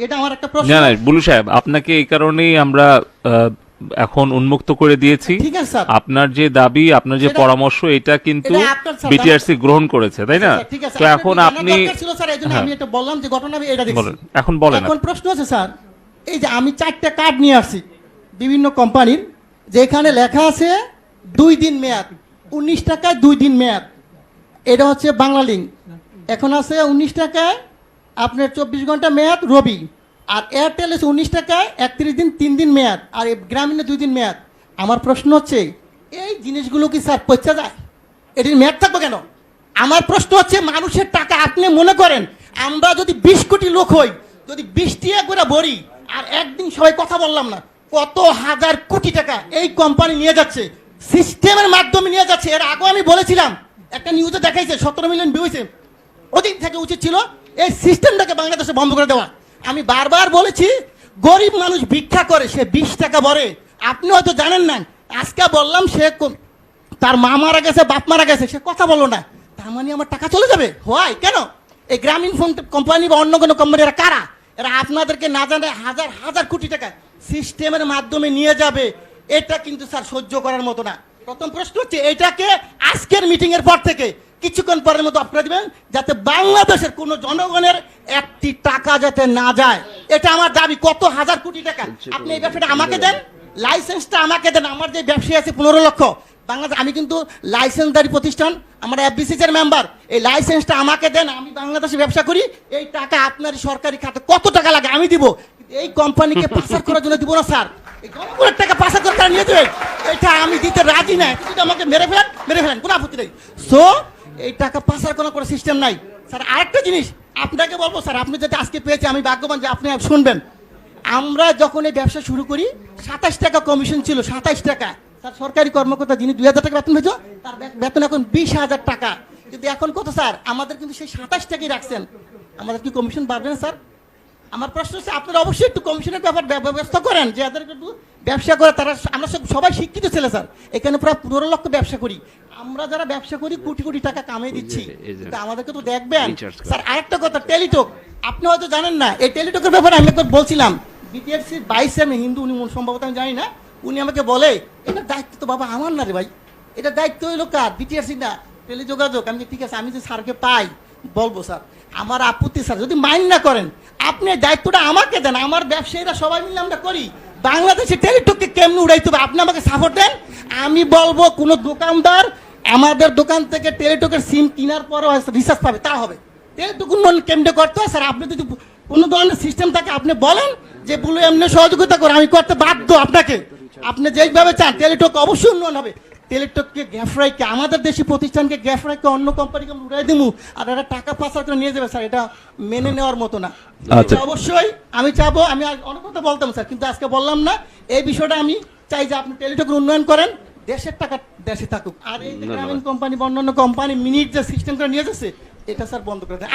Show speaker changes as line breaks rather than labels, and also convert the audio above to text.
এটা আমার একটা প্রশ্ন।
না না বুলু সাহেব, আপনাকে এই কারণেই আমরা এখন উন্মুক্ত করে দিয়েছি।
ঠিক আছে স্যার,
আপনার যে দাবি, আপনার যে পরামর্শ, এটা কিন্তু
এটা আপনার স্যার,
বিটিআরসি গ্রহণ করেছে, তাই না?
ঠিক আছে,
তো এখন আপনি
ছিল স্যার, এইজন্য আমি এটা বললাম যে ঘটনা আমি এটা দেখছি।
বলেন, এখন বলেন।
এখন প্রশ্ন আছে স্যার, এই যে আমি 4টা কার্ড নিয়ে আসছি বিভিন্ন কোম্পানির, যেখানে লেখা আছে 2 দিন মেয়াদ, 19 টাকায় 2 দিন মেয়াদ। এটা হচ্ছে বাংলা লিঙ্ক। এখন আছে 19 টাকায় আপনার 24 ঘন্টা মেয়াদ রবি, আর এয়ারটেল আছে 19 টাকায় 31 দিন 3 দিন মেয়াদ, আর গ্রামীণে 2 দিন মেয়াদ। আমার প্রশ্ন হচ্ছে এই জিনিসগুলো কি স্যার পচা যায়? এটির মেয়াদ থাকবে কেন? আমার প্রশ্ন হচ্ছে মানুষের টাকা আপনি মনে করেন আমরা যদি 20 কোটি লোক হই, যদি 20 টাকা করে ভরি, আর একদিন সবাই কথা বললাম না, কত হাজার কোটি টাকা এই কোম্পানি নিয়ে যাচ্ছে, সিস্টেমের মাধ্যমে নিয়ে যাচ্ছে। এর আগে আমি বলেছিলাম, একটা নিউজে দেখাইছে 17 মিলিয়ন ভিউ হয়েছে। ওদিন থেকে উচিত ছিল এই সিস্টেমটাকে বাংলাদেশে বন্ধ করে দেওয়া। আমি বারবার বলেছি গরিব মানুষ ভিক্ষা করে, সে 20 টাকা ভরে। আপনি হয়তো জানেন না, আজকে বললাম সে তার মা মারা গেছে, বাপ মারা গেছে, সে কথা বললো না, তার মানে আমার টাকা চলে যাবে? হয় কেন? এই গ্রামীণ ফোন কোম্পানি বা অন্য কোনো কোম্পানি এরা কারা? এরা আপনাদেরকে না জানে হাজার হাজার কোটি টাকা সিস্টেমের মাধ্যমে নিয়ে যাবে। এটা কিন্তু স্যার সহ্য করার মতো না। প্রথম প্রশ্ন হচ্ছে এটাকে আজকের মিটিং এর পর থেকে কিছুক্ষণ পরের মতো আপনারা দিবেন, যাতে বাংলাদেশের কোনো জনগণের একটি টাকা যাতে না যায়। এটা আমার দাবি। কত হাজার কোটি টাকা আপনি এই ব্যবসাটা আমাকে দেন, লাইসেন্সটা আমাকে দেন। আমার যে ব্যবসায়ী আছে 15 লক্ষ বাংলাদেশ, আমি কিন্তু লাইসেন্সদারি প্রতিষ্ঠান, আমরা এফবিসিসি এর মেম্বার। এই লাইসেন্সটা আমাকে দেন, আমি বাংলাদেশে ব্যবসা করি। এই টাকা আপনার সরকারি খাতে কত টাকা লাগে আমি দিব, এই কোম্পানিকে পাচার করার জন্য দিব না স্যার। এই জনগণের টাকা পাচার করে নিয়ে যাবে, এটা আমি দিতে রাজি না। যদি আমাকে মেরে ফেলেন কোনো আপত্তি নেই। সো এই টাকা পাচার করার কোনো সিস্টেম নাই স্যার। আরেকটা জিনিস আপনাকে বলবো স্যার, আপনি যেটা আজকে পেয়েছে আমি ভাগ্যবান যে আপনি শুনবেন। আমরা যখন এই ব্যবসা শুরু করি 27 টাকা কমিশন ছিল, 27 টাকা। স্যার সরকারি কর্মকর্তা যিনি 2000 টাকা বেতন পেয়েছ, তার বেতন এখন 20,000 টাকা। কিন্তু এখন কত স্যার? আমাদের কিন্তু সেই 27 টাকাই রাখছেন। আমাদের কি কমিশন বাড়বে না স্যার? আমার প্রশ্ন হচ্ছে আপনারা অবশ্যই একটু কমিশনের ব্যাপার ব্যবস্থা করেন, যে যাদের একটু ব্যবসা করে তারা। আমরা সবাই শিক্ষিত ছেলে স্যার, এখানে প্রায় 15 লক্ষ ব্যবসা করি। আমরা যারা ব্যবসা করি কোটি কোটি টাকা কামিয়ে দিচ্ছি, কিন্তু আমাদেরকে তো দেখবেন স্যার। আরেকটা কথা, টেলিটক আপনি হয়তো জানেন না। এই টেলিটকের ব্যাপারে আমি একবার বলছিলাম, বিটিআরসির 22 আমি হিন্দু, উনি সম্ভবত আমি জানি না, উনি আমাকে বলে এটা দায়িত্ব তো বাবা আমার না রে ভাই, এটা দায়িত্ব হইলো কার? বিটিআরসি না, টেলিযোগাযোগ। আমি ঠিক আছে, আমি যে স্যারকে পাই বলবো স্যার, আমার আপত্তি স্যার যদি মাইন্ড না করেন, আপনি দায়িত্বটা আমাকে দেন। আমার ব্যবসায়ীরা সবাই মিলে আমরা করি। বাংলাদেশে টেলিটককে কেমনে উড়াইতে হবে আপনি আমাকে সাপোর্ট দেন। আমি বলবো কোনো দোকানদার আমাদের দোকান থেকে টেলিটকের সিম কেনার পরও রিচার্জ পাবে, তা হবে। টেলিটক উন্নয়ন কেমনে করতে হয় স্যার? আপনি যদি কোনো ধরনের সিস্টেম থাকে আপনি বলেন যে বলে এমনি সহযোগিতা করে, আমি করতে বাধ্য আপনাকে। আপনি যেইভাবে চান টেলিটক অবশ্যই উন্নয়ন হবে। টেলিটককে গ্যাফরাইকে, আমাদের দেশি প্রতিষ্ঠানকে গ্যাফরাইকে অন্য কোম্পানিকে উড়াই দিব, আর এরা টাকা পাচার করে নিয়ে যাবে স্যার, এটা মেনে নেওয়ার মতো না। অবশ্যই আমি চাবো, আমি অনেক কথা বলতাম স্যার, কিন্তু আজকে বললাম না। এই বিষয়টা আমি চাই যে আপনি টেলিটকের উন্নয়ন করেন, দেশের টাকা দেশে থাকুক। আর এই যে গ্রামীণ কোম্পানি বা অন্যান্য কোম্পানি মিনিট যে সিস্টেম করে নিয়ে যাচ্ছে, এটা স্যার বন্ধ করে দেয়।